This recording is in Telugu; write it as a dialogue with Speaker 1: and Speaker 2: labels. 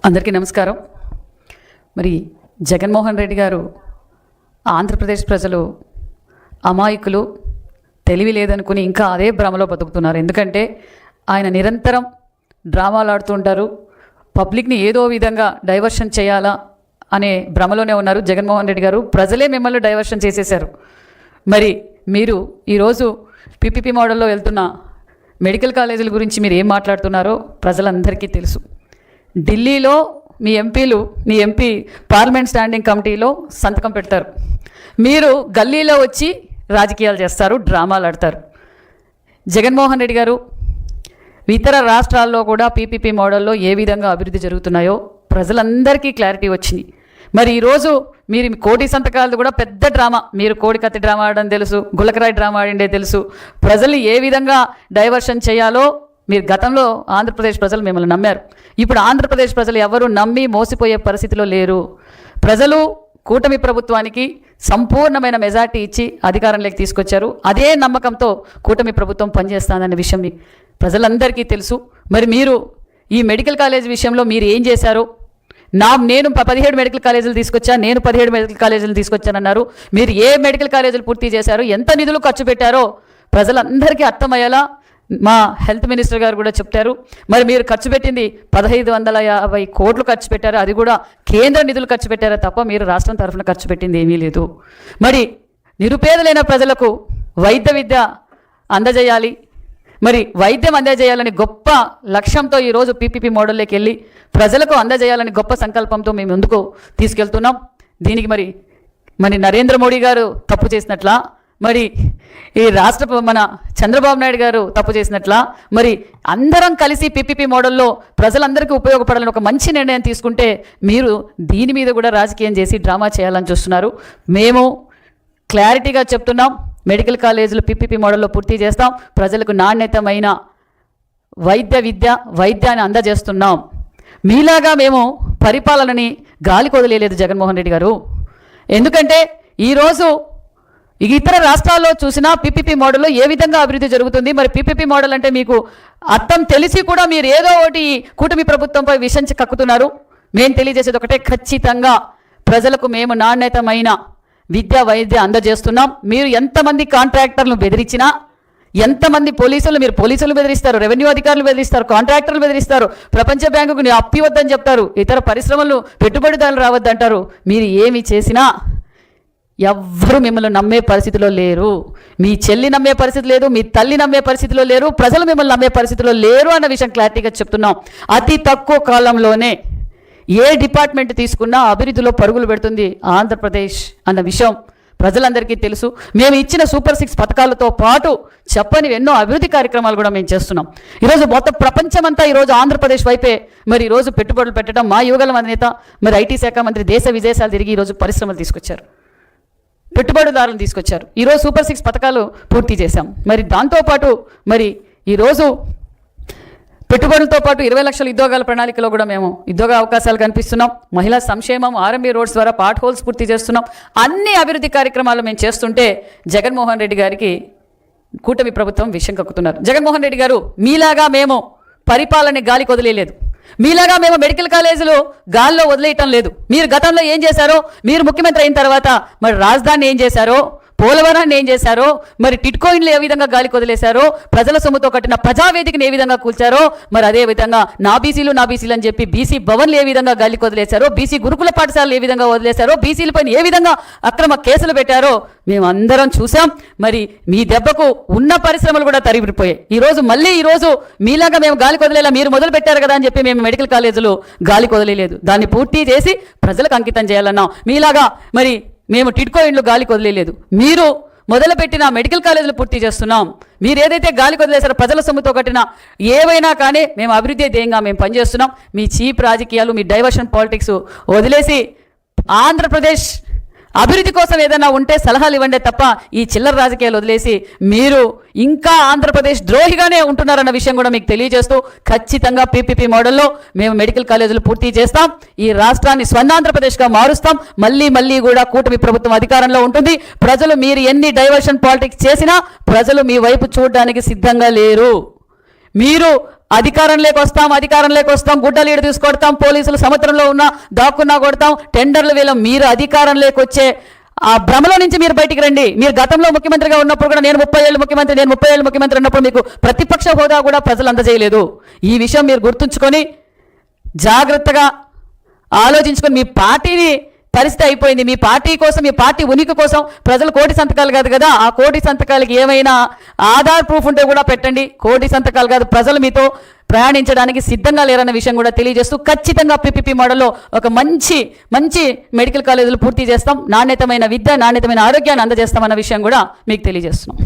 Speaker 1: అందరికీ నమస్కారం. మరి జగన్మోహన్ రెడ్డి గారు ఆంధ్రప్రదేశ్ ప్రజలు అమాయకులు, తెలివి లేదనుకుని ఇంకా అదే భ్రమలో బతుకుతున్నారు. ఎందుకంటే ఆయన నిరంతరం డ్రామాలు ఆడుతుంటారు. పబ్లిక్ని ఏదో విధంగా డైవర్షన్ చేయాలా అనే భ్రమలోనే ఉన్నారు జగన్మోహన్ రెడ్డి గారు. ప్రజలే మిమ్మల్ని డైవర్షన్ చేసేశారు. మరి మీరు ఈరోజు పీపీపీ మోడల్లో వెళ్తున్న మెడికల్ కాలేజీల గురించి మీరు ఏం మాట్లాడుతున్నారో ప్రజలందరికీ తెలుసు. ఢిల్లీలో మీ ఎంపీ పార్లమెంట్ స్టాండింగ్ కమిటీలో సంతకం పెడతారు. మీరు గల్లీలో వచ్చి రాజకీయాలు చేస్తారు, డ్రామాలు ఆడతారు. జగన్మోహన్ రెడ్డి గారు ఇతర రాష్ట్రాల్లో కూడా పీపీపీ మోడల్లో ఏ విధంగా అభివృద్ధి జరుగుతున్నాయో ప్రజలందరికీ క్లారిటీ వచ్చింది. మరి ఈరోజు మీరు కోటి సంతకాలది కూడా పెద్ద డ్రామా, మీరు కోడికత్తి డ్రామా ఆడడం తెలుసు, గులకరాయి డ్రామా ఆడిండే తెలుసు. ప్రజల్ని ఏ విధంగా డైవర్షన్ చేయాలో మీరు గతంలో ఆంధ్రప్రదేశ్ ప్రజలు మిమ్మల్ని నమ్మారు. ఇప్పుడు ఆంధ్రప్రదేశ్ ప్రజలు ఎవరు నమ్మి మోసపోయే పరిస్థితిలో లేరు. ప్రజలు కూటమి ప్రభుత్వానికి సంపూర్ణమైన మెజార్టీ ఇచ్చి అధికారంలోకి తీసుకొచ్చారు. అదే నమ్మకంతో కూటమి ప్రభుత్వం పనిచేస్తుందనే విషయం ప్రజలందరికీ తెలుసు. మరి మీరు ఈ మెడికల్ కాలేజ్ విషయంలో మీరు ఏం చేశారో, నేను 17 మెడికల్ కాలేజీలు తీసుకొచ్చాను, నేను 17 మెడికల్ కాలేజీలు తీసుకొచ్చానన్నారు. మీరు ఏ మెడికల్ కాలేజీలు పూర్తి చేశారో, ఎంత నిధులు ఖర్చు పెట్టారో ప్రజలందరికీ అర్థమయ్యేలా మా హెల్త్ మినిస్టర్ గారు కూడా చెప్తారు. మరి మీరు ఖర్చు పెట్టింది 1550 కోట్లు ఖర్చు పెట్టారు. అది కూడా కేంద్ర నిధులు ఖర్చు పెట్టారా తప్ప మీరు రాష్ట్రం తరఫున ఖర్చు పెట్టింది ఏమీ లేదు. మరి నిరుపేదలైన ప్రజలకు వైద్య విద్య అందజేయాలి, మరి వైద్యం అందజేయాలని గొప్ప లక్ష్యంతో ఈరోజు పీపీపీ మోడల్లోకి వెళ్ళి ప్రజలకు అందజేయాలని గొప్ప సంకల్పంతో మేము ముందుకు తీసుకెళ్తున్నాం. దీనికి మరి నరేంద్ర మోడీ గారు తప్పు చేసినట్లా, మరి ఈ మన చంద్రబాబు నాయుడు గారు తప్పు చేసినట్లా, మరి అందరం కలిసి పీపీపీ మోడల్లో ప్రజలందరికీ ఉపయోగపడాలని ఒక మంచి నిర్ణయం తీసుకుంటే మీరు దీని మీద కూడా రాజకీయం చేసి డ్రామా చేయాలని చూస్తున్నారు. మేము క్లారిటీగా చెప్తున్నాం, మెడికల్ కాలేజీలు పీపీపీ మోడల్లో పూర్తి చేస్తాం. ప్రజలకు నాణ్యతమైన వైద్యాన్ని అందజేస్తున్నాం. మీలాగా మేము పరిపాలనని గాలికి వదిలేయలేదు జగన్మోహన్ రెడ్డి గారు. ఎందుకంటే ఈరోజు ఇతర రాష్ట్రాల్లో చూసినా పీపీపీ మోడల్లో ఏ విధంగా అభివృద్ధి జరుగుతుంది. మరి పీపీపీ మోడల్ అంటే మీకు అర్థం తెలిసి కూడా మీరు ఏదో ఒకటి కూటమి ప్రభుత్వంపై విషం కక్కుతున్నారు. మేము తెలియజేసేది ఒకటే, ఖచ్చితంగా ప్రజలకు మేము నాణ్యతమైన వైద్య అందజేస్తున్నాం. మీరు ఎంతమంది కాంట్రాక్టర్లు బెదిరించినా, ఎంతమంది మీరు పోలీసులు బెదిరిస్తారు, రెవెన్యూ అధికారులు బెదిరిస్తారు, కాంట్రాక్టర్లు బెదిరిస్తారు, ప్రపంచ బ్యాంకుకు అప్పు ఇవ్వద్దని చెప్తారు, ఇతర పరిశ్రమలు పెట్టుబడిదారులు రావద్దంటారు. మీరు ఏమి చేసినా ఎవ్వరూ మిమ్మల్ని నమ్మే పరిస్థితిలో లేరు. మీ చెల్లి నమ్మే పరిస్థితి లేదు, మీ తల్లి నమ్మే పరిస్థితిలో లేరు, ప్రజలు మిమ్మల్ని నమ్మే పరిస్థితిలో లేరు అన్న విషయం క్లారిటీగా చెప్తున్నాం. అతి తక్కువ కాలంలోనే ఏ డిపార్ట్మెంట్ తీసుకున్నా అభివృద్ధిలో పరుగులు పెడుతుంది ఆంధ్రప్రదేశ్ అన్న విషయం ప్రజలందరికీ తెలుసు. మేము ఇచ్చిన సూపర్ 6 పథకాలతో పాటు చెప్పని ఎన్నో అభివృద్ధి కార్యక్రమాలు కూడా మేము చేస్తున్నాం. ఈరోజు మొత్తం ప్రపంచమంతా ఈరోజు ఆంధ్రప్రదేశ్ వైపే మరి ఈరోజు పెట్టుబడులు పెట్టడం మా యువగల అధినేత మరి ఐటీ శాఖ మంత్రి దేశ విదేశాలు తిరిగి ఈరోజు పరిశ్రమలు తీసుకొచ్చారు, పెట్టుబడిదారులను తీసుకొచ్చారు. ఈరోజు సూపర్ 6 పథకాలు పూర్తి చేశాం. మరి దాంతోపాటు మరి ఈరోజు పెట్టుబడులతో పాటు 20 లక్షల ఉద్యోగాల ప్రణాళికలో కూడా మేము ఉద్యోగ అవకాశాలు కనిపిస్తున్నాం. మహిళా సంక్షేమం, ఆర్ఎంబీ రోడ్స్ ద్వారా పార్ట్ హోల్స్ పూర్తి చేస్తున్నాం. అన్ని అభివృద్ధి కార్యక్రమాలు మేము చేస్తుంటే జగన్మోహన్ రెడ్డి గారికి కూటమి ప్రభుత్వం విషం కక్కుతున్నారు. జగన్మోహన్ రెడ్డి గారు మీలాగా మేము పరిపాలన గాలికి వదిలేయలేదు, మీలాగా మేము మెడికల్ కాలేజీలు గాల్లో వదిలేయటం లేదు. మీరు గతంలో ఏం చేశారో, మీరు ముఖ్యమంత్రి అయిన తర్వాత మరి రాజధాని ఏం చేశారో, పోలవరాన్ని ఏం చేశారో, మరి టిట్కోయిన్లు ఏ విధంగా గాలికి వదిలేశారో, ప్రజల సొమ్ముతో కట్టిన ప్రజావేదికను ఏ విధంగా కూల్చారో, మరి అదే విధంగా నా బీసీలు అని చెప్పి బీసీ భవన్లు ఏ విధంగా గాలికి వదిలేశారో, బీసీ గురుకుల పాఠశాలలు ఏ విధంగా వదిలేశారో, బీసీలపైన ఏ విధంగా అక్రమ కేసులు పెట్టారో మేము అందరం చూసాం. మరి మీ దెబ్బకు ఉన్న పరిశ్రమలు కూడా తరిగిపోయాయి. ఈరోజు మీలాగా మేము గాలికి వదిలేలా, మీరు మొదలు పెట్టారు కదా అని చెప్పి మేము మెడికల్ కాలేజీలు గాలికి వదిలేదు, దాన్ని పూర్తి చేసి ప్రజలకు అంకితం చేయాలన్నాం. మీలాగా మరి మేము టిట్కో ఇండ్లు గాలికి వదిలేదు, మీరు మొదలుపెట్టిన మెడికల్ కాలేజీలు పూర్తి చేస్తున్నాం. మీరు ఏదైతే గాలికి వదిలేసారో ప్రజల సొమ్ముతో కట్టిన ఏవైనా కానీ మేము అభివృద్ధి ధ్యేయంగా మేము పనిచేస్తున్నాం. మీ చీప్ రాజకీయాలు, మీ డైవర్షన్ పాలిటిక్స్ వదిలేసి ఆంధ్రప్రదేశ్ అభివృద్ధి కోసం ఏదైనా ఉంటే సలహాలు ఇవ్వండి తప్ప ఈ చిల్లర రాజకీయాలు వదిలేసి మీరు ఇంకా ఆంధ్రప్రదేశ్ ద్రోహిగానే ఉంటున్నారన్న విషయం కూడా మీకు తెలియజేస్తూ ఖచ్చితంగా పీపీపీ మోడల్లో మేము మెడికల్ కాలేజీలు పూర్తి చేస్తాం. ఈ రాష్ట్రాన్ని స్వర్ణాంధ్రప్రదేశ్గా మారుస్తాం. మళ్ళీ కూడా కూటమి ప్రభుత్వం అధికారంలో ఉంటుంది. ప్రజలు మీరు ఎన్ని డైవర్షన్ పాలిటిక్స్ చేసినా ప్రజలు మీ వైపు చూడడానికి సిద్ధంగా లేరు. మీరు అధికారంలోకి వస్తాం గుడ్డలీడు తీసుకొడతాం, పోలీసులు సముద్రంలో ఉన్నా దాక్కున్నా కొడతాం, టెండర్లు వేలం. మీరు అధికారంలోకి వచ్చే ఆ భ్రమలో నుంచి మీరు బయటికి రండి. మీరు గతంలో ముఖ్యమంత్రిగా ఉన్నప్పుడు కూడా నేను 30 ఏళ్ళు ముఖ్యమంత్రి ఉన్నప్పుడు మీకు ప్రతిపక్ష హోదా కూడా ప్రజలు అందజేయలేదు. ఈ విషయం మీరు గుర్తుంచుకొని జాగ్రత్తగా ఆలోచించుకొని, మీ పార్టీని పరిస్థితి అయిపోయింది. మీ పార్టీ కోసం, మీ పార్టీ ఉనికి కోసం ప్రజలు కోటి సంతకాలు కాదు కదా, ఆ కోటి సంతకాలకి ఏమైనా ఆధార్ ప్రూఫ్ ఉంటే కూడా పెట్టండి. కోటి సంతకాలు కాదు, ప్రజలు మీతో ప్రయాణించడానికి సిద్ధంగా లేరన్న విషయం కూడా తెలియజేస్తూ, ఖచ్చితంగా పీపీపీ మోడల్లో ఒక మంచి మెడికల్ కాలేజీలు పూర్తి చేస్తాం, నాణ్యతమైన విద్య, నాణ్యతమైన ఆరోగ్యాన్ని అందజేస్తామన్న విషయం కూడా మీకు తెలియజేస్తున్నాం.